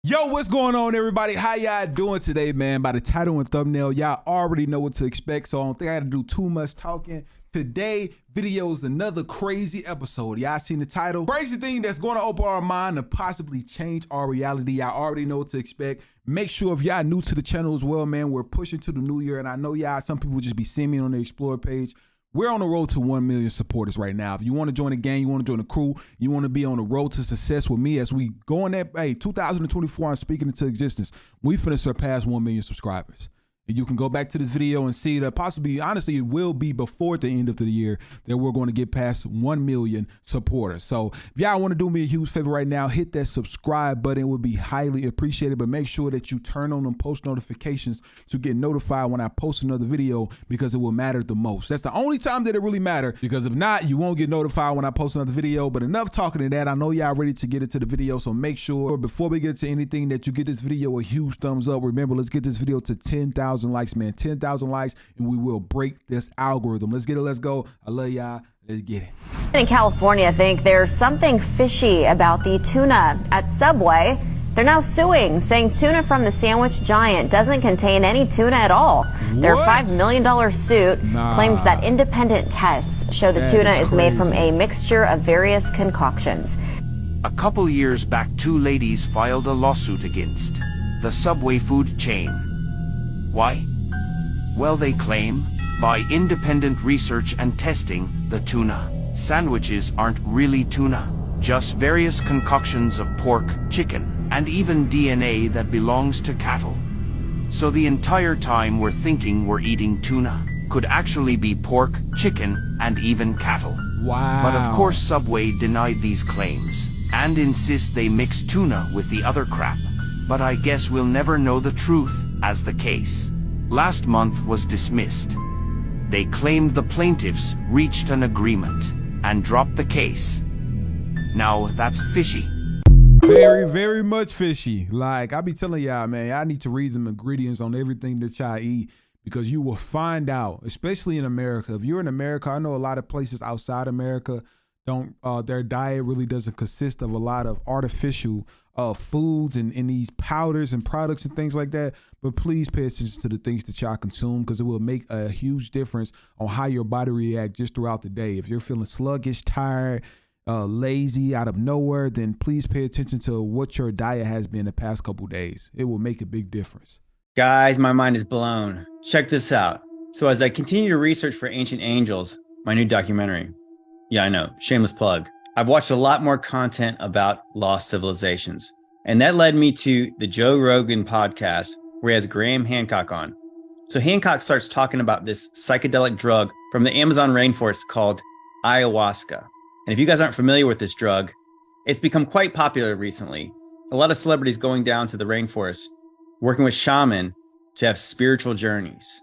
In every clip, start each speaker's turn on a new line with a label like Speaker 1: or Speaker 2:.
Speaker 1: Yo, what's going on, everybody? How y'all doing today, man? By the title and thumbnail, y'all already know what to expect, so I don't think I gotta do too much talking. Today, video is another crazy episode. Y'all seen the title? Crazy thing that's gonna open our mind and possibly change our reality. Y'all already know what to expect. Make sure if y'all new to the channel as well, man, we're pushing to the new year, and I know y'all, some people just be seeing me on the Explore page. We're on the road to 1 million supporters right now. If you want to join the gang, you want to join the crew, you want to be on the road to success with me as we go in that, 2024, I'm speaking into existence. We finna surpass 1 million subscribers. And you can go back to this video and see that possibly, honestly, it will be before the end of the year that we're going to get past 1 million supporters. So if y'all want to do me a huge favor right now, hit that subscribe button. It would be highly appreciated, but make sure that you turn on them post notifications to get notified when I post another video, because it will matter the most. That's the only time that it really matters, because if not, you won't get notified when I post another video. But enough talking to that. I know y'all ready to get into the video, so make sure before we get to anything that you get this video a huge thumbs up. Remember, let's get this video to 10,000 likes, man. 10,000 likes and we will break this algorithm. Let's get it. Let's go. I love y'all. Let's get it.
Speaker 2: In California, think there's something fishy about the tuna at Subway. They're now suing, saying tuna from the sandwich giant doesn't contain any tuna at all. Their $5 million suit claims that independent tests show the tuna is made from a mixture of various concoctions.
Speaker 3: A couple years back, two ladies filed a lawsuit against the Subway food chain. Why? Well, they claim, by independent research and testing, the tuna sandwiches aren't really tuna, just various concoctions of pork, chicken, and even DNA that belongs to cattle. So the entire time we're thinking we're eating tuna could actually be pork, chicken, and even cattle.
Speaker 1: Wow.
Speaker 3: But of course Subway denied these claims and insist they mix tuna with the other crap. But I guess we'll never know the truth, as the case last month was dismissed. They claimed the plaintiffs reached an agreement and dropped the case. Now that's fishy.
Speaker 1: Very, very much fishy. Like, I be telling y'all, man, I need to read them ingredients on everything that y'all eat, because you will find out, especially in America. If you're in America, I know a lot of places outside America don't, their diet really doesn't consist of a lot of artificial foods and these powders and products and things like that. But please pay attention to the things that y'all consume, because it will make a huge difference on how your body reacts just throughout the day. If you're feeling sluggish, tired, lazy out of nowhere, then please pay attention to what your diet has been the past couple days. It will make a big difference.
Speaker 4: Guys, my mind is blown. Check this out. So as I continue to research for Ancient Angels, my new documentary, yeah, I know, shameless plug, I've watched a lot more content about lost civilizations. And that led me to the Joe Rogan podcast, where he has Graham Hancock on. So Hancock starts talking about this psychedelic drug from the Amazon rainforest called ayahuasca. And if you guys aren't familiar with this drug, it's become quite popular recently. A lot of celebrities going down to the rainforest, working with shaman to have spiritual journeys.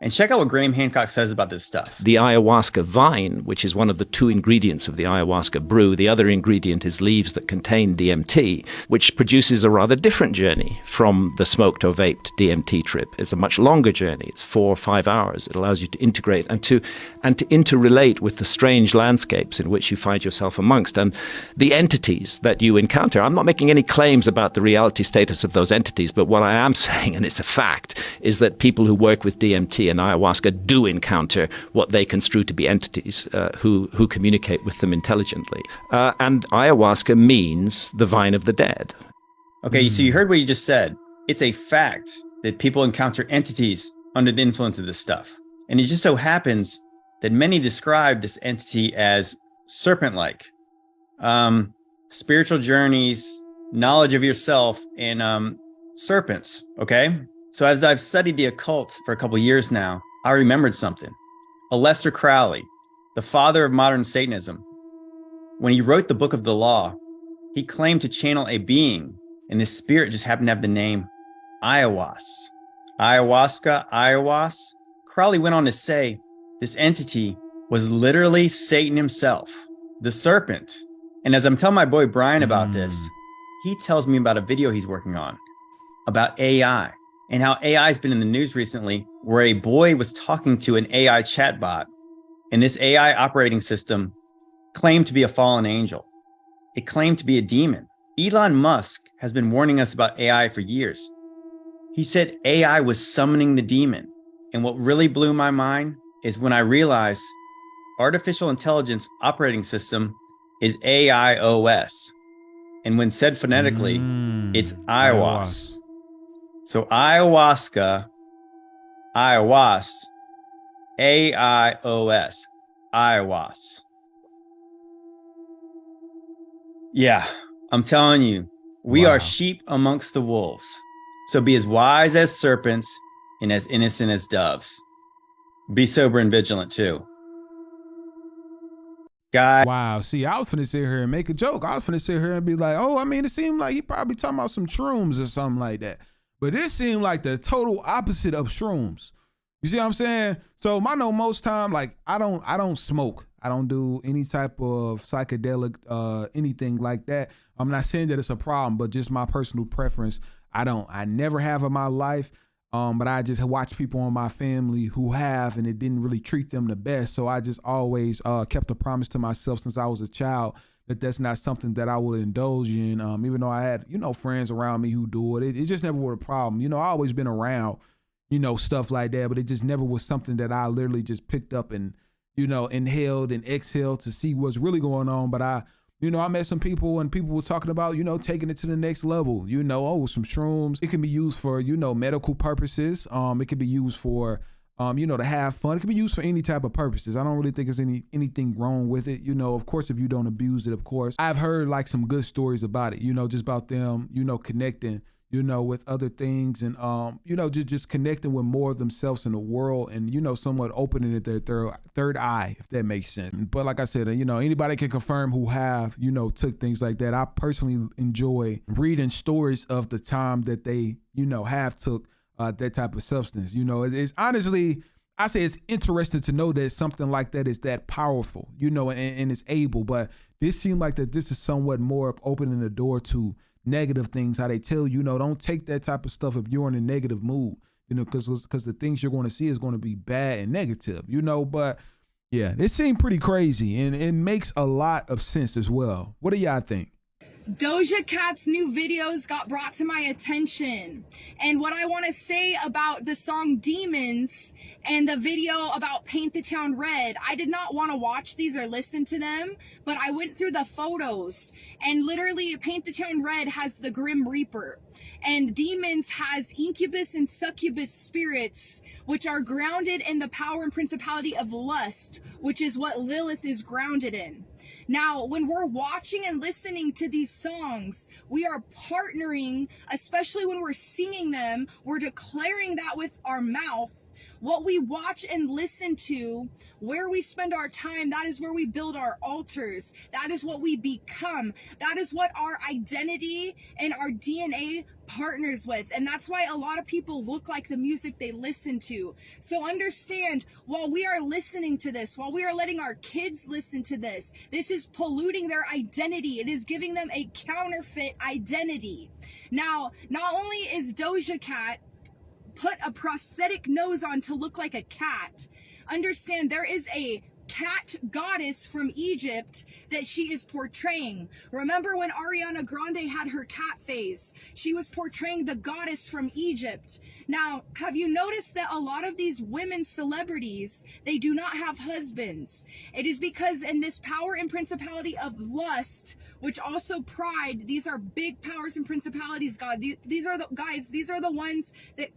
Speaker 4: And check out what Graham Hancock says about this stuff.
Speaker 5: The ayahuasca vine, which is one of the two ingredients of the ayahuasca brew, the other ingredient is leaves that contain DMT, which produces a rather different journey from the smoked or vaped DMT trip. It's a much longer journey. It's 4 or 5 hours. It allows you to integrate and to interrelate with the strange landscapes in which you find yourself amongst and the entities that you encounter. I'm not making any claims about the reality status of those entities, but what I am saying, and it's a fact, is that people who work with DMT and ayahuasca do encounter what they construe to be entities who communicate with them intelligently. And ayahuasca means the vine of the dead.
Speaker 4: Okay, so you heard what you just said. It's a fact that people encounter entities under the influence of this stuff. And it just so happens that many describe this entity as serpent-like. Spiritual journeys, knowledge of yourself, and serpents, okay? So as I've studied the occult for a couple years now, I remembered something. Aleister Crowley, the father of modern Satanism, when he wrote the Book of the Law, he claimed to channel a being, and this spirit just happened to have the name Ayahuasca. Ayahuasca. Crowley went on to say this entity was literally Satan himself, the serpent. And as I'm telling my boy Brian about this, he tells me about a video he's working on about AI. And how AI has been in the news recently, where a boy was talking to an AI chatbot, and this AI operating system claimed to be a fallen angel. It claimed to be a demon. Elon Musk has been warning us about AI for years. He said AI was summoning the demon. And what really blew my mind is when I realized artificial intelligence operating system is AIOS. And when said phonetically, it's Ayahuasca. So ayahuasca, ayahuasca, AIOS, ayahuasca. Yeah, I'm telling you, we are sheep amongst the wolves. So be as wise as serpents and as innocent as doves. Be sober and vigilant too. Guys.
Speaker 1: Wow. See, I was finna sit here and make a joke. I was finna sit here and be like, oh, I mean, it seemed like he probably talking about some shrooms or something like that. But this seemed like the total opposite of shrooms. You see what I'm saying? So I know most time, like I don't smoke. I don't do any type of psychedelic, anything like that. I'm not saying that it's a problem, but just my personal preference. I never have in my life. But I just watch people in my family who have, and it didn't really treat them the best. So I just always kept a promise to myself since I was a child that that's not something that I would indulge in. Even though I had, friends around me who do it, it just never was a problem. I always been around, stuff like that, but it just never was something that I literally just picked up and, inhaled and exhaled to see what's really going on. But I met some people and people were talking about, taking it to the next level, some shrooms. It can be used for, medical purposes. It can be used for, to have fun. It can be used for any type of purposes. I don't really think there's anything wrong with it. Of course, if you don't abuse it, of course. I've heard like some good stories about it, just about them, connecting, with other things and, just connecting with more of themselves in the world and, somewhat opening it their third eye, if that makes sense. But like I said, anybody can confirm who have, took things like that. I personally enjoy reading stories of the time that they, have took that type of substance. It's honestly, I say it's interesting to know that something like that is that powerful, and it's able, but this seemed like that this is somewhat more of opening the door to negative things, how they tell you, don't take that type of stuff if you're in a negative mood, because the things you're going to see is going to be bad and negative, but yeah, it seemed pretty crazy and it makes a lot of sense as well. What do y'all think?
Speaker 6: Doja Cat's new videos got brought to my attention. And what I want to say about the song Demons and the video about Paint the Town Red, I did not want to watch these or listen to them, but I went through the photos and literally Paint the Town Red has the Grim Reaper and Demons has incubus and succubus spirits, which are grounded in the power and principality of lust, which is what Lilith is grounded in. Now, when we're watching and listening to these songs, we are partnering, especially when we're singing them, we're declaring that with our mouth. What we watch and listen to, where we spend our time, that is where we build our altars. That is what we become. That is what our identity and our DNA partners with. And that's why a lot of people look like the music they listen to. So understand, while we are listening to this, while we are letting our kids listen to this, this is polluting their identity. It is giving them a counterfeit identity. Now, not only is Doja Cat put a prosthetic nose on to look like a cat, understand there is a cat goddess from Egypt that she is portraying. Remember when Ariana Grande had her cat phase? She was portraying the goddess from Egypt. Now, have you noticed that a lot of these women celebrities, they do not have husbands? It is because in this power and principality of lust, which also pride, these are big powers and principalities, God. These are the guys, these are the ones that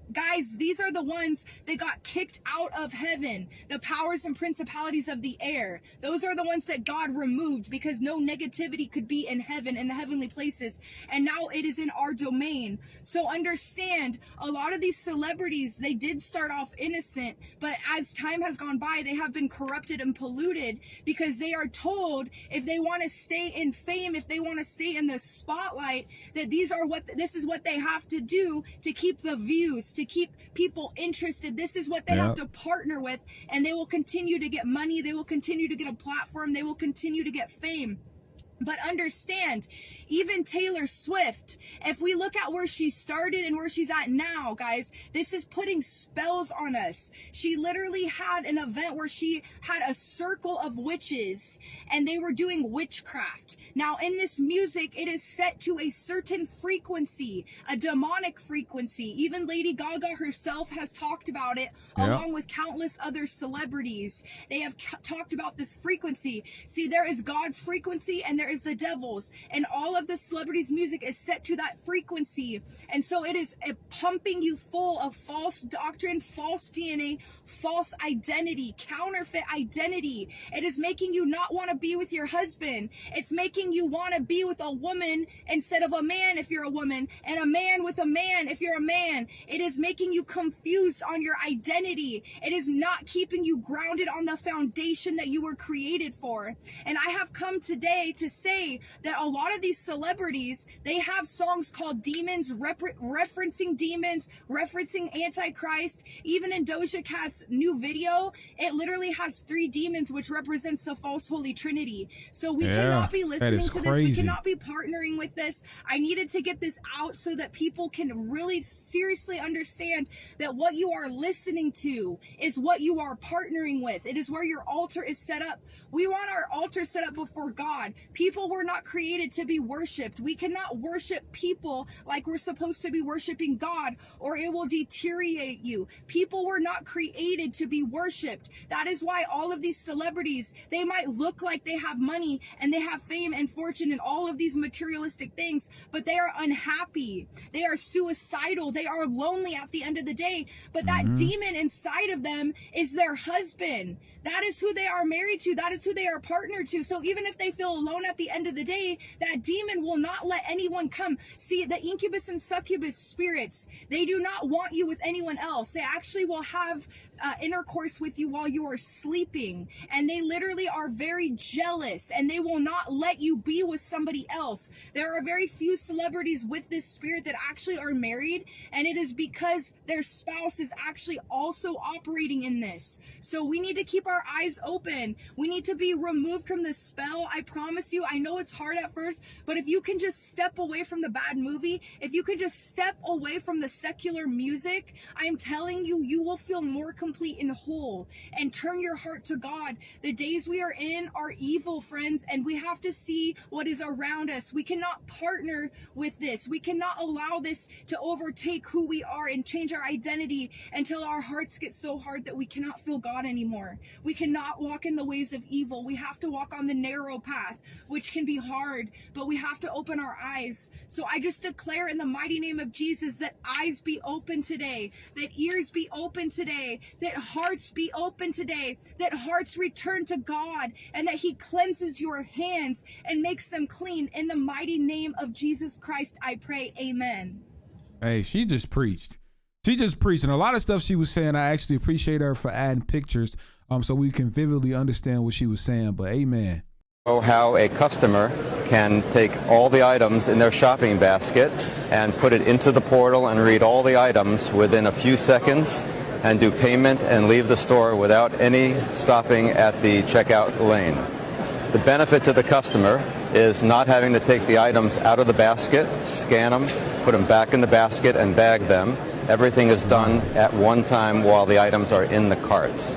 Speaker 6: got kicked out of heaven. The powers and principalities of the air. Those are the ones that God removed because no negativity could be in heaven, in the heavenly places. And now it is in our domain. So understand, a lot of these celebrities, they did start off innocent, but as time has gone by, they have been corrupted and polluted because they are told if they want to stay in fame, if they want to stay in the spotlight, that this is what they have to do to keep the views, to keep people interested. This is what they have to partner with, and they will continue to get money. They will continue to get a platform. They will continue to get fame. But understand, even Taylor Swift, if we look at where she started and where she's at now, guys, this is putting spells on us. She literally had an event where she had a circle of witches and they were doing witchcraft. Now, in this music, it is set to a certain frequency, a demonic frequency. Even Lady Gaga herself has talked about it, along with countless other celebrities. They have talked about this frequency. See, there is God's frequency and there is the devil's, and all of the celebrities' music is set to that frequency. And so it is pumping you full of false doctrine, false DNA, false identity, counterfeit identity. It is making you not want to be with your husband. It's making you want to be with a woman instead of a man if you're a woman, and a man with a man if you're a man. It is making you confused on your identity. It is not keeping you grounded on the foundation that you were created for. And I have come today to say that a lot of these celebrities, they have songs called Demons, referencing demons, referencing Antichrist. Even in Doja Cat's new video, it literally has 3 demons, which represents the false Holy Trinity. So we cannot be listening to this. We cannot be partnering with this. I needed to get this out so that people can really seriously understand that what you are listening to is what you are partnering with. It is where your altar is set up. We want our altar set up before God. People were not created to be worshiped. We cannot worship people like we're supposed to be worshiping God, or it will deteriorate you. People were not created to be worshiped. That is why all of these celebrities, they might look like they have money and they have fame and fortune and all of these materialistic things, but they are unhappy. They are suicidal. They are lonely at the end of the day. But that demon inside of them is their husband. That is who they are married to. That is who they are partnered to. So even if they feel alone at the end of the day, that demon will not let anyone come. See, the incubus and succubus spirits, they do not want you with anyone else. They actually will have intercourse with you while you are sleeping. And they literally are very jealous, and they will not let you be with somebody else. There are very few celebrities with this spirit that actually are married, and it is because their spouse is actually also operating in this. So we need to keep our eyes open. We need to be removed from the spell. I promise you, I know it's hard at first, but if you can just step away from the bad movie, if you can just step away from the secular music, I'm telling you, you will feel more complete and whole, and turn your heart to God. The days we are in are evil, friends, and we have to see what is around us. We cannot partner with this. We cannot allow this to overtake who we are and change our identity until our hearts get so hard that we cannot feel God anymore. We cannot walk in the ways of evil. We have to walk on the narrow path, which can be hard, but we have to open our eyes. So I just declare in the mighty name of Jesus that eyes be open today, that ears be open today, that hearts be open today, that hearts return to God, and that He cleanses your hands and makes them clean. In the mighty name of Jesus Christ, I pray. Amen.
Speaker 1: Hey, she just preached. She just preached. And a lot of stuff she was saying, I actually appreciate her for adding pictures so we can vividly understand what she was saying. But amen.
Speaker 7: How a customer can take all the items in their shopping basket and put it into the portal and read all the items within a few seconds and do payment and leave the store without any stopping at the checkout lane. The benefit to the customer is not having to take the items out of the basket, scan them, put them back in the basket, and bag them. Everything is done at one time while the items are in the cart.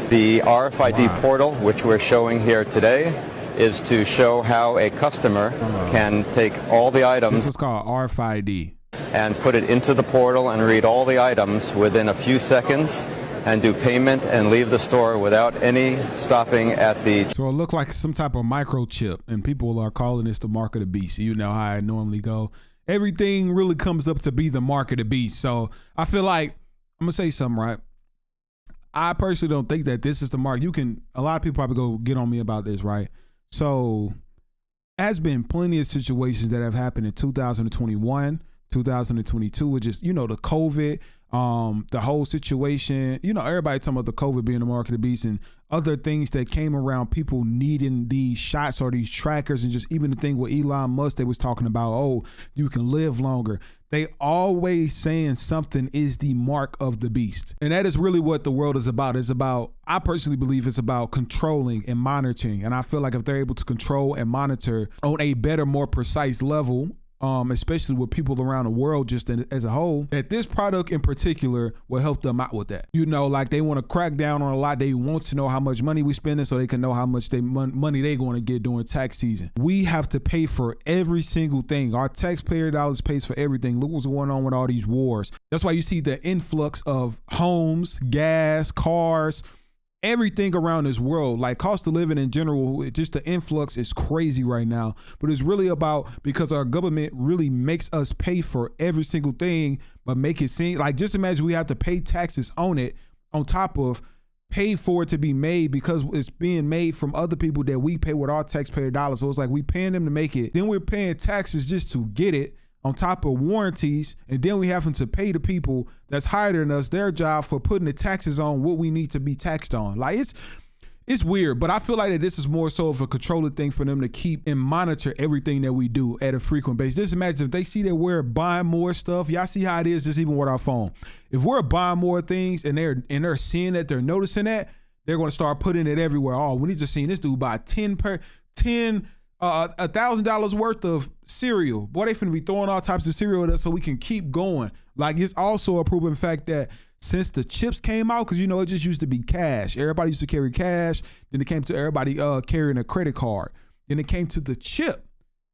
Speaker 7: The RFID portal, which we're showing here today, is to show how a customer can take all the items.
Speaker 1: This is called RFID.
Speaker 7: And put it into the portal and read all the items within a few seconds and do payment and leave the store without any stopping at the...
Speaker 1: So it looked like some type of microchip, and people are calling this the mark of the beast. You know how I normally go. Everything really comes up to be the mark of the beast. So I feel like, I'm going to say something, right? I personally don't think that this is the mark. A lot of people probably go get on me about this, right? So has been plenty of situations that have happened in 2021, 2022, which is, the COVID. The whole situation, you know, everybody talking about the COVID being the mark of the beast and other things that came around people needing these shots or these trackers, and just even the thing with Elon Musk, they was talking about, oh, you can live longer. They always saying something is the mark of the beast. And that is really what the world is about. It's about, I personally believe it's about controlling and monitoring. And I feel like if they're able to control and monitor on a better, more precise level, especially with people around the world just as a whole, that this product in particular will help them out with that. You know, like they want to crack down on a lot. They want to know how much money we spending so they can know how much money they're going to get during tax season. We have to pay for every single thing. Our taxpayer dollars pays for everything. Look what's going on with all these wars. That's why you see the influx of homes, gas, cars, everything around this world, like cost of living in general, just the influx is crazy right now. But it's really about, because our government really makes us pay for every single thing, but make it seem like, just imagine we have to pay taxes on it, on top of pay for it to be made, because it's being made from other people that we pay with our taxpayer dollars. So it's like we paying them to make it, then we're paying taxes just to get it, on top of warranties, and then we having to pay the people that's higher than us their job for putting the taxes on what we need to be taxed on. Like it's weird, but I feel like that this is more so of a controlling thing for them to keep and monitor everything that we do at a frequent basis. Just imagine if they see that we're buying more stuff. Y'all see how it is just even with our phone. If we're buying more things and they're seeing that, they're noticing that, they're going to start putting it everywhere. Oh, we just seen this dude buy $1,000 worth of cereal. Boy, they finna be throwing all types of cereal at us so we can keep going. Like, it's also a proven fact that since the chips came out, because, you know, it just used to be cash. Everybody used to carry cash. Then it came to everybody carrying a credit card. Then it came to the chip.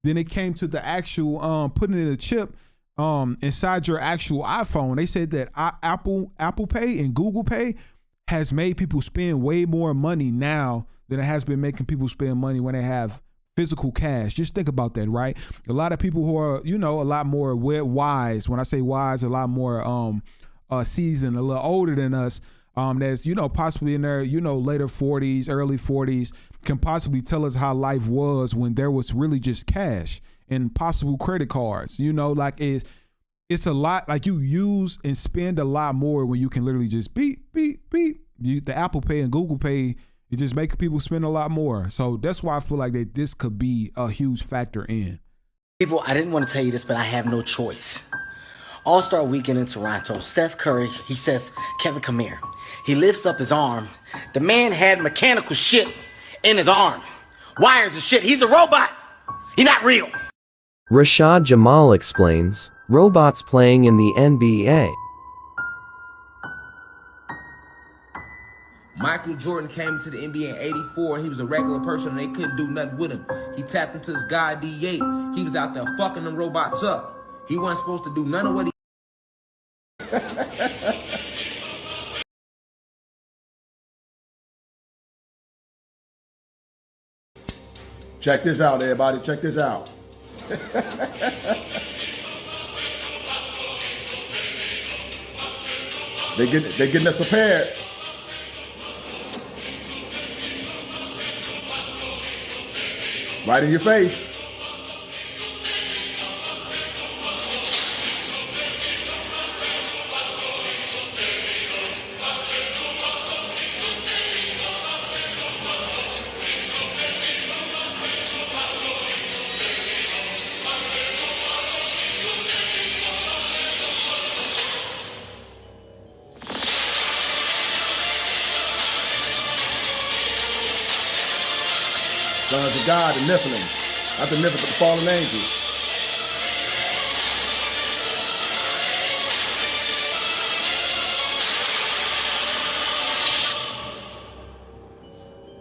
Speaker 1: Then it came to the actual putting in a chip inside your actual iPhone. They said that Apple Pay and Google Pay has made people spend way more money now than it has been making people spend money when they have physical cash. Just think about that, right? A lot of people who are, you know, a lot more wise. When I say wise, a lot more seasoned, a little older than us, that's, you know, possibly in their, you know, later 40s, early 40s, can possibly tell us how life was when there was really just cash and possible credit cards. You know, like it's a lot, like you use and spend a lot more when you can literally just beep, beep, beep. The Apple Pay and Google Pay, it just makes people spend a lot more. So that's why I feel like that this could be a huge factor in.
Speaker 8: People, I didn't want to tell you this, but I have no choice. All-Star Weekend in Toronto. Steph Curry, he says, Kevin, come here. He lifts up his arm. The man had mechanical shit in his arm. Wires and shit. He's a robot. He's not real.
Speaker 9: Rashad Jamal explains, robots playing in the NBA.
Speaker 10: Michael Jordan came to the NBA in '84 and he was a regular person and they couldn't do nothing with him. He tapped into his guy D8. He was out there fucking them robots up. He wasn't supposed to do none of what he...
Speaker 11: Check this out, everybody. Check this out. They're getting us prepared. Right in your face. Sons of God, the Nephilim. Not the Nephilim, but the fallen angels.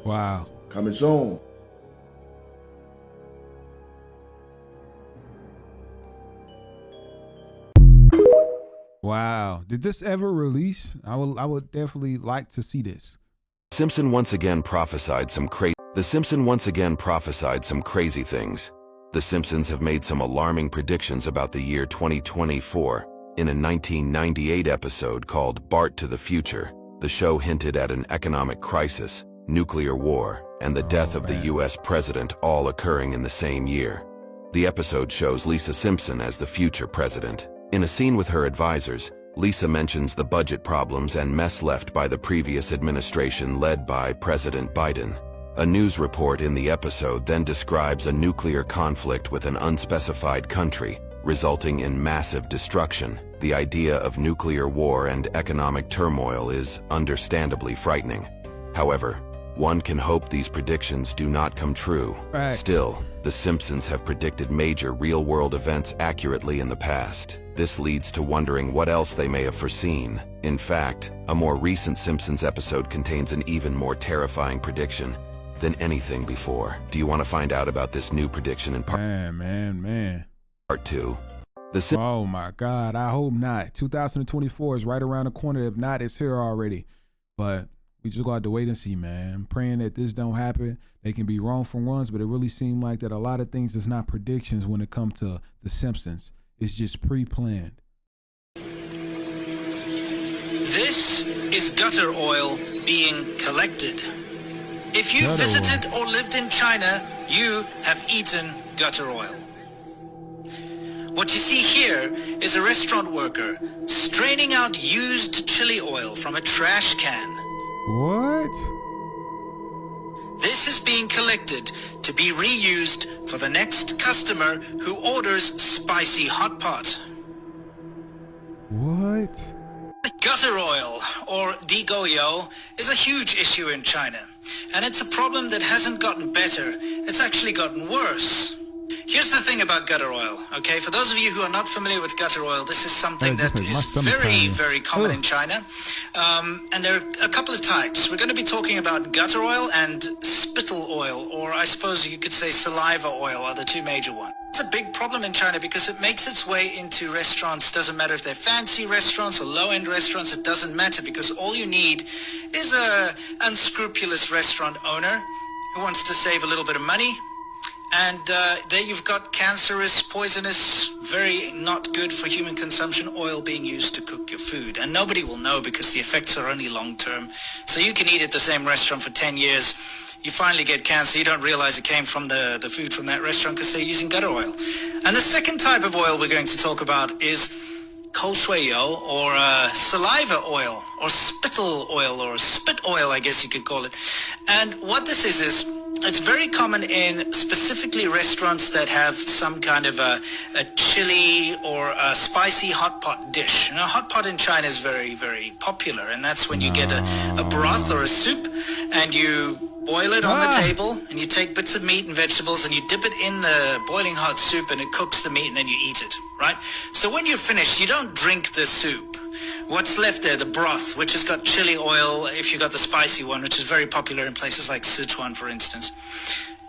Speaker 1: Wow.
Speaker 11: Coming soon.
Speaker 1: Wow. Did this ever release? I would definitely like to see this.
Speaker 12: The Simpsons once again prophesied some crazy things. The Simpsons have made some alarming predictions about the year 2024. In a 1998 episode called Bart to the Future, the show hinted at an economic crisis, nuclear war, and the death of the U.S. president all occurring in the same year. The episode shows Lisa Simpson as the future president. In a scene with her advisors, Lisa mentions the budget problems and mess left by the previous administration led by President Biden. A news report in the episode then describes a nuclear conflict with an unspecified country, resulting in massive destruction. The idea of nuclear war and economic turmoil is understandably frightening. However, one can hope these predictions do not come true.
Speaker 1: Right.
Speaker 12: Still, The Simpsons have predicted major real-world events accurately in the past. This leads to wondering what else they may have foreseen. In fact, a more recent Simpsons episode contains an even more terrifying prediction than anything before. Do you want to find out about this new prediction in part 2?
Speaker 1: Oh my God, I hope not. 2024 is right around the corner. If not, it's here already. But we just got to wait and see, man. I'm praying that this don't happen. They can be wrong for once, but it really seemed like that a lot of things is not predictions when it comes to The Simpsons. It's just pre-planned.
Speaker 13: This is gutter oil being collected. If you visited or lived in China, you have eaten gutter oil. What you see here is a restaurant worker straining out used chili oil from a trash can.
Speaker 1: What?
Speaker 13: This is being collected to be reused for the next customer who orders spicy hot pot.
Speaker 1: What?
Speaker 13: Gutter oil, or digoyo, is a huge issue in China. And it's a problem that hasn't gotten better. It's actually gotten worse. Here's the thing about gutter oil, okay? For those of you who are not familiar with gutter oil, this is something that is very, very common in China. And there are a couple of types. We're going to be talking about gutter oil and spittle oil, or I suppose you could say saliva oil are the two major ones. It's a big problem in China because it makes its way into restaurants. Doesn't matter if they're fancy restaurants or low-end restaurants. It doesn't matter because all you need is a unscrupulous restaurant owner who wants to save a little bit of money. And there you've got cancerous, poisonous, very not good for human consumption oil being used to cook your food. And nobody will know because the effects are only long-term. So you can eat at the same restaurant for 10 years. You finally get cancer. You don't realize it came from the food from that restaurant because they're using gutter oil. And the second type of oil we're going to talk about is koushueyo, or saliva oil, or spittle oil, or spit oil, I guess you could call it. And what this is it's very common in specifically restaurants that have some kind of a chili or a spicy hot pot dish. Now, hot pot in China is very, very popular, and that's when you get a broth or a soup, and you boil it on the table, and you take bits of meat and vegetables, and you dip it in the boiling hot soup, and it cooks the meat, and then you eat it, right? So when you're finished, you don't drink the soup. What's left there, the broth, which has got chili oil, if you got the spicy one, which is very popular in places like Sichuan, for instance.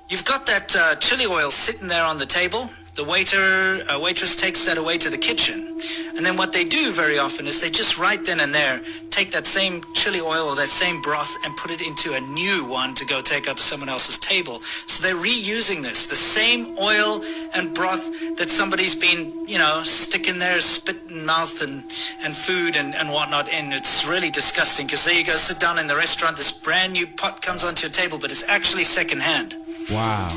Speaker 13: You've got that chili oil sitting there on the table. The waitress takes that away to the kitchen. And then what they do very often is they just right then and there take that same chili oil or that same broth and put it into a new one to go take out to someone else's table. So they're reusing this, the same oil and broth that somebody's been, sticking their spit and mouth and food and whatnot in. It's really disgusting because there you go, sit down in the restaurant, this brand new pot comes onto your table, but it's actually secondhand.
Speaker 14: Wow.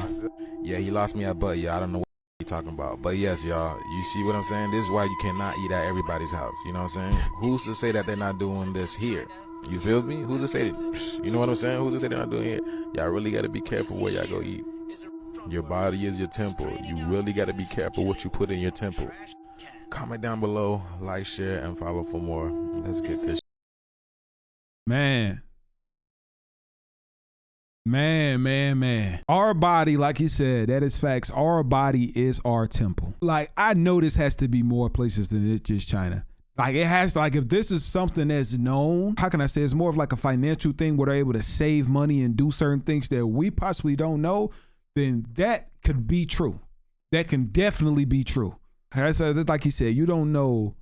Speaker 14: Yeah, he lost me at butt. Yeah, I don't know what you're talking about. But yes, y'all, you see what I'm saying? This is why you cannot eat at everybody's house. You know what I'm saying? Who's to say that they're not doing this here? You feel me? Who's to say this? You know what I'm saying? Who's to say they're not doing it? Y'all really got to be careful where y'all go eat. Your body is your temple. You really got to be careful what you put in your temple. Comment down below, like, share, and follow for more. Let's get this.
Speaker 1: Man. Our body, like he said, that is facts. Our body is our temple. Like, I know this has to be more places than it's just China. Like, it has to, like, if this is something that's known, how can I say, it's more of like a financial thing where they're able to save money and do certain things that we possibly don't know, then that could be true. That can definitely be true. Like he said, you don't know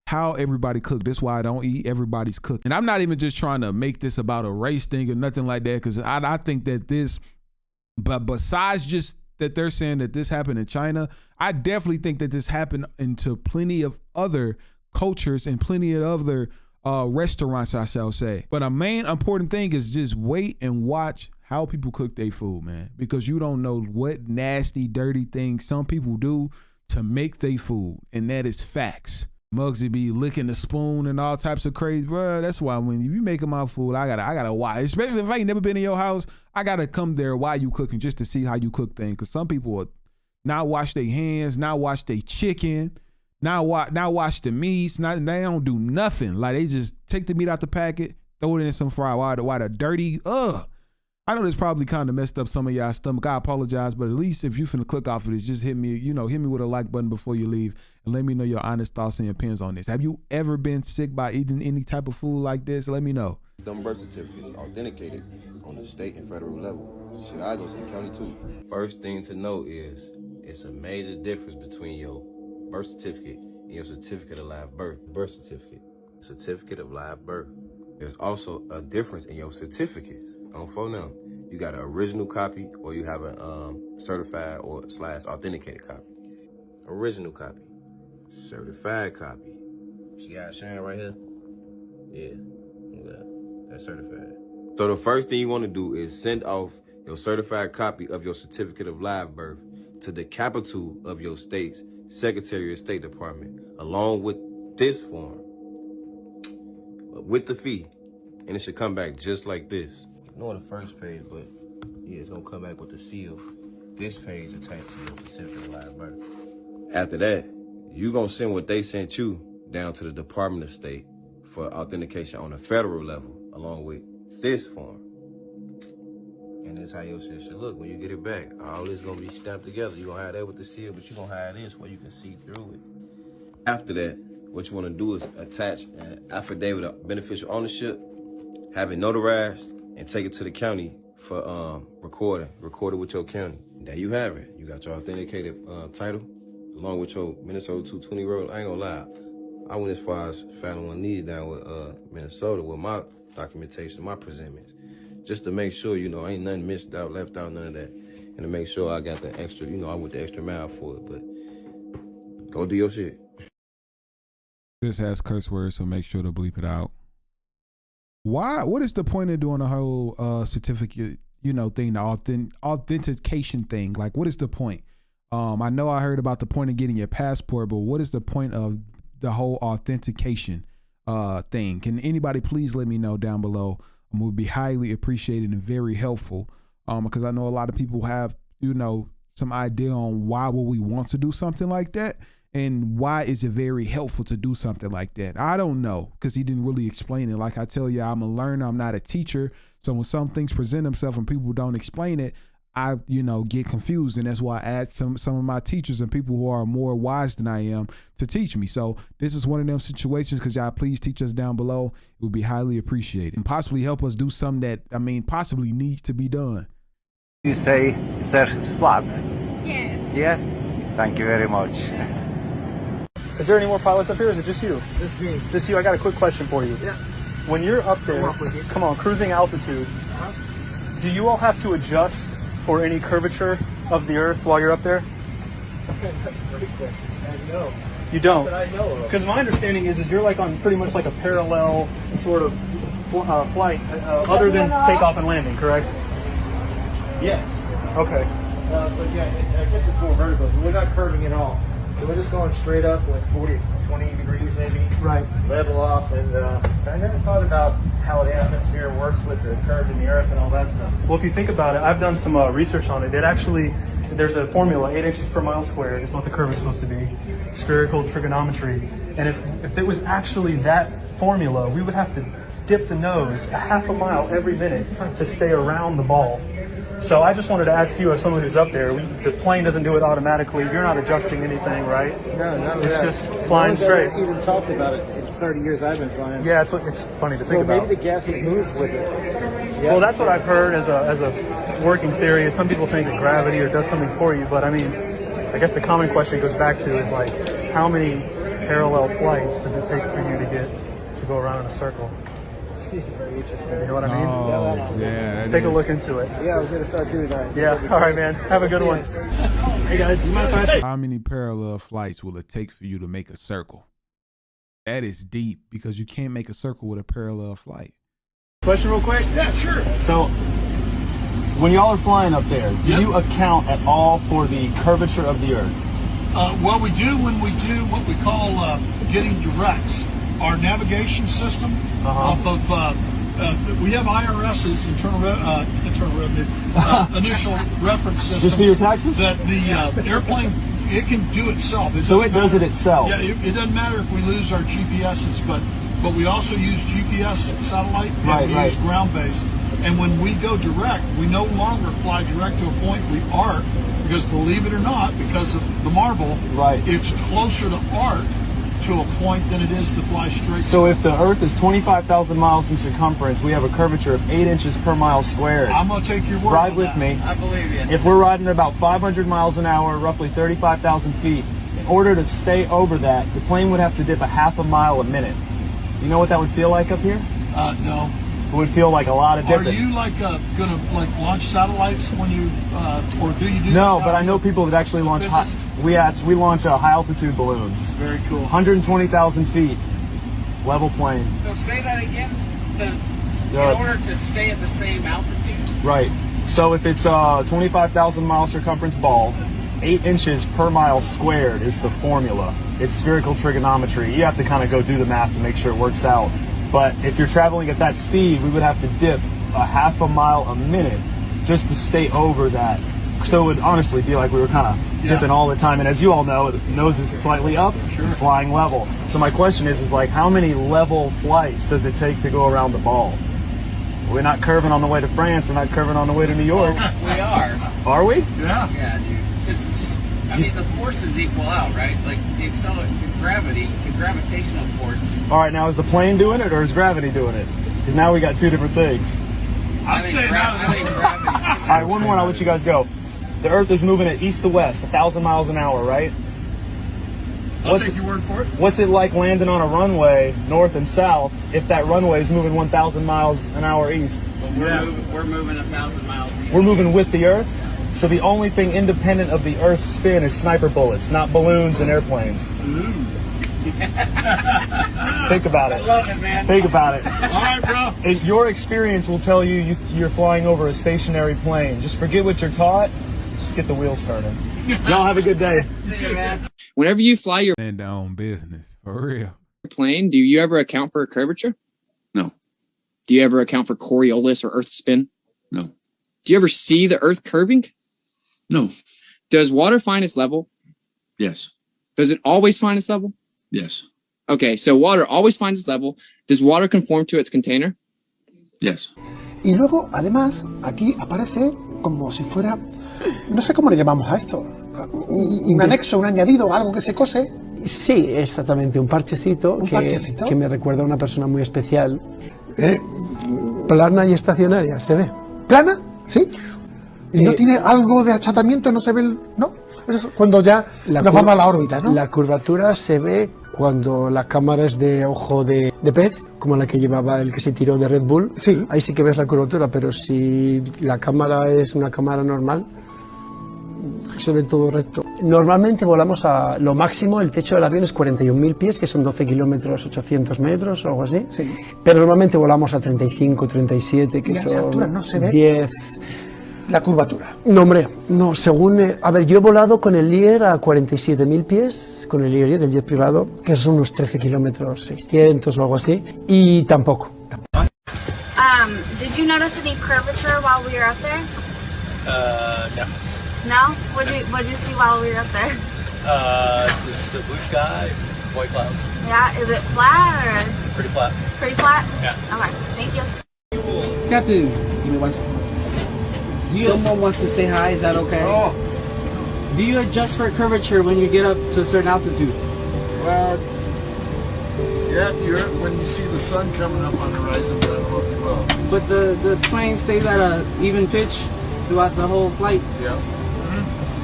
Speaker 1: how everybody cook. That's why I don't eat everybody's cook. And I'm not even just trying to make this about a race thing or nothing like that, because I think that this, but besides just that they're saying that this happened in China, I definitely think that this happened into plenty of other cultures and plenty of other restaurants, I shall say. But a main important thing is just wait and watch how people cook their food, man, because you don't know what nasty, dirty things some people do to make their food, and that is facts. Muggsy be licking the spoon and all types of crazy, bro. That's why when you making my food, I gotta watch. Especially if I ain't never been in your house, I gotta come there while you cooking just to see how you cook things. Cause some people will not wash their hands, not wash their chicken, not wash the meats. They don't do nothing. Like they just take the meat out the packet, throw it in some fry. Why the dirty? I know this probably kind of messed up some of y'all's stomach. I apologize, but at least if you finna click off of this, just hit me with a like button before you leave and let me know your honest thoughts and opinions on this. Have you ever been sick by eating any type of food like this? Let me know.
Speaker 15: Them birth certificates authenticated on the state and federal level. Should I go to the county too?
Speaker 16: First thing to know is it's a major difference between your birth certificate and your certificate of live birth.
Speaker 15: Birth certificate of live birth. There's also a difference in your certificates. On phone now, you got an original copy or you have a certified or / authenticated copy. Original copy, certified copy. See how it's showing right here? Yeah, that's certified. So the first thing you want to do is send off your certified copy of your certificate of live birth to the capital of your state's Secretary of State Department, along with this form, with the fee, and it should come back just like this. Ignore the first page, but yeah, it's gonna come back with the seal. This page attached to your certificate of live birth. After that, you gonna send what they sent you down to the Department of State for authentication on a federal level, along with this form. And that's how your shit should look when you get it back. All this gonna be stamped together. You gonna have that with the seal, but you gonna have this where you can see through it. After that, what you wanna do is attach an affidavit of beneficial ownership, have it notarized, and take it to the county for recorded with your county. There you have it. You got your authenticated title, along with your Minnesota 220 road. I ain't gonna lie, I went as far as filing one of these down with Minnesota with my documentation, my presentments, just to make sure, ain't nothing missed out, left out, none of that. And to make sure I got the extra, I went the extra mile for it, but go do your shit.
Speaker 1: This has curse words, so make sure to bleep it out. Why? What is the point of doing a whole certificate, thing, the authentication thing? Like, what is the point? I know I heard about the point of getting your passport, but what is the point of the whole authentication thing? Can anybody please let me know down below? Would be highly appreciated and very helpful, because I know a lot of people have, some idea on why would we want to do something like that. And why is it very helpful to do something like that? I don't know, because he didn't really explain it. Like I tell you, I'm a learner. I'm not a teacher. So when some things present themselves and people don't explain it, I, get confused. And that's why I add some of my teachers and people who are more wise than I am to teach me. So this is one of them situations, because y'all please teach us down below. It would be highly appreciated. And possibly help us do something that, possibly needs to be done.
Speaker 17: You say it's flat?
Speaker 6: Yes.
Speaker 17: Yeah? Thank you very much.
Speaker 18: Is there any more pilots up here, or is it just you?
Speaker 19: Just me.
Speaker 18: Just you. I got a quick question for you.
Speaker 19: Yeah.
Speaker 18: When you're up there, come on, cruising altitude, do you all have to adjust for any curvature of the Earth while you're up there?
Speaker 19: Great question. I know.
Speaker 18: You don't?
Speaker 19: But I know.
Speaker 18: Because my understanding is you're like on pretty much like a parallel sort of flight, other than takeoff and landing, correct?
Speaker 19: Yes.
Speaker 18: Okay.
Speaker 19: So yeah, I guess it's more vertical. So we're not curving at all. So we're just going straight up, like 40, 20 degrees maybe.
Speaker 18: Right.
Speaker 19: Level off, and I never thought about how the atmosphere works with the curve in the Earth and all that stuff.
Speaker 18: Well, if you think about it, I've done some research on it. There's a formula, 8 inches per mile squared is what the curve is supposed to be, spherical trigonometry. And if it was actually that formula, we would have to dip the nose a half a mile every minute to stay around the ball. So I just wanted to ask you, as someone who's up there, the plane doesn't do it automatically. You're not adjusting anything, right?
Speaker 19: No, none of
Speaker 18: it's
Speaker 19: that.
Speaker 18: just flying straight.
Speaker 19: Even talked about it in 30 years I've been flying.
Speaker 18: Yeah, it's funny to think about.
Speaker 19: Maybe the gases move with it.
Speaker 18: Well, that's what I've heard as a working theory. Is some people think that gravity or does something for you, but I mean, I guess the common question goes back to is like, how many parallel flights does it take for you to go around in a circle?
Speaker 19: Very interesting.
Speaker 18: You know what I mean?
Speaker 1: Oh, yeah.
Speaker 18: Take a look into it.
Speaker 19: Yeah, we're going to start doing that.
Speaker 18: Yeah. All right, man. Have a good one.
Speaker 19: Hey, guys. You mind if I ask?
Speaker 1: How many parallel flights will it take for you to make a circle? That is deep, because you can't make a circle with a parallel flight.
Speaker 18: Question real quick?
Speaker 19: Yeah, sure.
Speaker 18: So, when y'all are flying up there, do you account at all for the curvature of the Earth?
Speaker 20: Well, we do when we do what we call getting directs. Our navigation system off of we have IRS's initial reference system.
Speaker 18: Just for your taxes?
Speaker 20: That the airplane, it can do itself.
Speaker 18: So it does it itself?
Speaker 20: Yeah, it doesn't matter if we lose our GPSs, but we also use GPS satellite and we use ground-based. And when we go direct, we no longer fly direct to a point we arc, because believe it or not, because of the marble, it's closer to arc to a point than it is to fly straight.
Speaker 18: So if the Earth is 25,000 miles in circumference, we have a curvature of 8 inches per mile squared.
Speaker 20: I'm going to take your word
Speaker 18: Ride
Speaker 20: on
Speaker 18: with
Speaker 20: that.
Speaker 18: me.
Speaker 20: I believe you.
Speaker 18: If we're riding at about 500 miles an hour, roughly 35,000 feet, in order to stay over that, the plane would have to dip a half a mile a minute. Do you know what that would feel like up here?
Speaker 20: No.
Speaker 18: It would feel like a lot of dipping.
Speaker 20: Are you gonna launch satellites when you or do you do
Speaker 18: No,
Speaker 20: that?
Speaker 18: but I know people that actually launch we launch high altitude balloons.
Speaker 20: Very cool.
Speaker 18: 120,000 feet, level plane.
Speaker 21: So say that again. In order to stay at the same altitude.
Speaker 18: Right. So if it's a 25,000 mile circumference ball, 8 inches per mile squared is the formula. It's spherical trigonometry. You have to kind of go do the math to make sure it works out. But if you're traveling at that speed, we would have to dip a half a mile a minute just to stay over that. So it would honestly be like we were kind of dipping all the time. And as you all know, the nose is slightly up, flying level. So my question is like, how many level flights does it take to go around the ball? We're not curving on the way to France. We're not curving on the way to New York.
Speaker 21: We are.
Speaker 18: Are we?
Speaker 20: Yeah.
Speaker 21: Yeah, dude. I mean, the forces equal out, right? Like the gravity, the gravitational force.
Speaker 18: All right, now is the plane doing it or is gravity doing it? Because now we got two different things.
Speaker 21: I think gravity.
Speaker 18: All right, one more, I'll let you guys go. The Earth is moving at east to west, 1,000 miles an hour, right?
Speaker 20: I'll take your word for it.
Speaker 18: What's it like landing on a runway, north and south, if that runway is moving 1,000 miles an hour east?
Speaker 21: Well, we're moving 1,000 miles east.
Speaker 18: We're moving with the Earth? So the only thing independent of the Earth's spin is sniper bullets, not balloons and airplanes. Think about it.
Speaker 21: I love it, man.
Speaker 18: Think about it.
Speaker 20: All right, bro.
Speaker 18: Your experience will tell you you're flying over a stationary plane. Just forget what you're taught. Just get the wheels turning. Y'all have a good day.
Speaker 22: Whenever you fly your
Speaker 1: and own business, for real.
Speaker 22: plane, do you ever account for a curvature?
Speaker 23: No.
Speaker 22: Do you ever account for Coriolis or Earth spin?
Speaker 23: No.
Speaker 22: Do you ever see the Earth curving?
Speaker 23: No.
Speaker 22: Does water find its level?
Speaker 23: Yes.
Speaker 22: Does it always find its level?
Speaker 23: Yes.
Speaker 22: Okay, so water always finds its level. Does water conform to its container?
Speaker 23: Yes.
Speaker 24: Y luego, además, aquí aparece como si fuera, no sé cómo le llamamos a esto, un anexo, un añadido, algo que se cose.
Speaker 25: Sí, exactamente, un parchecito, que me recuerda a una persona muy especial. Plana y estacionaria, ¿se ve?
Speaker 24: ¿Plana? Sí. ¿Y no tiene algo de achatamiento? ¿No se ve no? Eso es cuando ya nos vamos a la órbita, ¿no?
Speaker 25: La curvatura se ve cuando la cámara es de ojo de pez, como la que llevaba el que se tiró de Red Bull.
Speaker 24: Sí.
Speaker 25: Ahí sí que ves la curvatura, pero si la cámara es una cámara normal, se ve todo recto. Normalmente volamos a lo máximo, el techo del avión es 41.000 pies, que son 12 kilómetros, 800 metros o algo así.
Speaker 24: Sí.
Speaker 25: Pero normalmente volamos a 35, 37, que
Speaker 24: ¿Y a esa altura
Speaker 25: son
Speaker 24: no se ve
Speaker 25: 10...
Speaker 24: la curvatura?
Speaker 25: No, hombre, no, según... a ver, yo he volado con el Lear a 47.000 pies, con el Lear del jet privado, que son unos 13 kilómetros, 600 o algo así, y tampoco.
Speaker 26: Did you notice any curvature while we were up there?
Speaker 27: No.
Speaker 26: No? What'd you see while we were up there?
Speaker 27: Just the blue sky, white clouds.
Speaker 26: Yeah, is it flat or?
Speaker 27: Pretty flat.
Speaker 26: Pretty flat?
Speaker 27: Yeah.
Speaker 26: Okay, thank you.
Speaker 10: Captain, someone wants to say hi, is that okay?
Speaker 27: Oh.
Speaker 10: Do you adjust for curvature when you get up to a certain altitude?
Speaker 28: Well, yeah, when you see the sun coming up on the horizon, then I hope you will.
Speaker 10: But the plane stays at an even pitch throughout the whole flight.
Speaker 28: Yeah.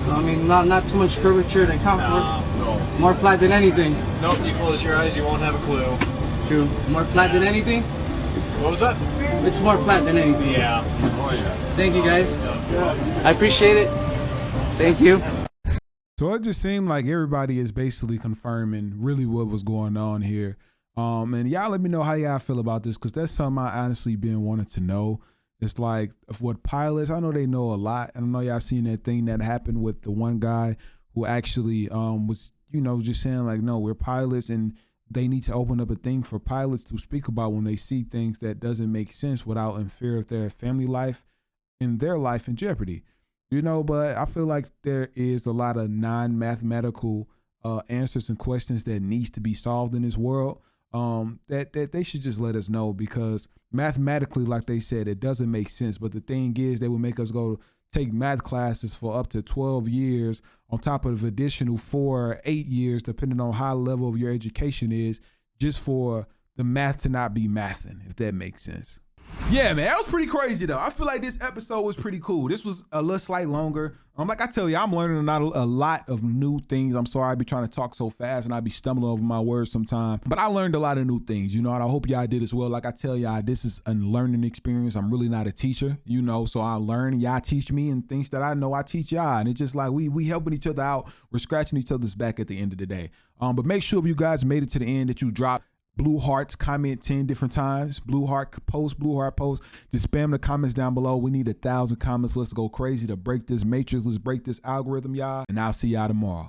Speaker 10: So I mean, not too much curvature to count for.
Speaker 28: No.
Speaker 10: More flat than anything.
Speaker 28: Nope, you close your eyes, you won't have a clue.
Speaker 10: True. More flat than anything?
Speaker 28: What was that?
Speaker 10: It's more flat than anything.
Speaker 28: Yeah. Oh yeah.
Speaker 10: Thank you guys. I appreciate it. Thank you.
Speaker 1: So it just seemed like everybody is basically confirming really what was going on here. And y'all let me know how y'all feel about this, because that's something I honestly been wanting to know. It's like, what pilots, I know they know a lot. I know y'all seen that thing that happened with the one guy who actually was, just saying like, no, we're pilots and they need to open up a thing for pilots to speak about when they see things that doesn't make sense without in fear of their family life and their life in jeopardy. You know, but I feel like there is a lot of non-mathematical answers and questions that needs to be solved in this world, that they should just let us know, because mathematically, like they said, it doesn't make sense. But the thing is, they will make us go take math classes for up to 12 years on top of additional 4 or 8 years, depending on how level of your education is, just for the math to not be mathing, if that makes sense. Yeah, man, that was pretty crazy though. I feel like this episode was pretty cool. This was a little slight longer. Like I tell you, I'm learning a lot of new things. I'm sorry I be trying to talk so fast and I be stumbling over my words sometimes, but I learned a lot of new things, you know, and I hope y'all did as well. Like I tell y'all, this is a learning experience. I'm really not a teacher, you know, so I learn, y'all teach me, and things that I know, I teach y'all. And it's just like we helping each other out. We're scratching each other's back at the end of the day. But make sure if you guys made it to the end that you drop blue hearts, comment 10 different times, blue heart post, just spam the comments down below. We need 1,000 comments. Let's go crazy to break this matrix. Let's break this algorithm, y'all. And I'll see y'all tomorrow.